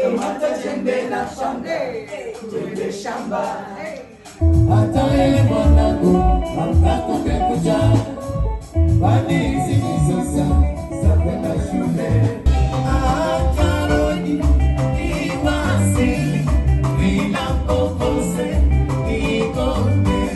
kamata jembe na shamba, jembe shamba. Hata wewe mwanangu, hamtatoke kuja, bali hizi ni sasa za kwenda shule. Karoli, iwasi, ninapokose, nikone.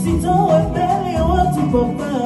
Sitoe mbele ya watu baba.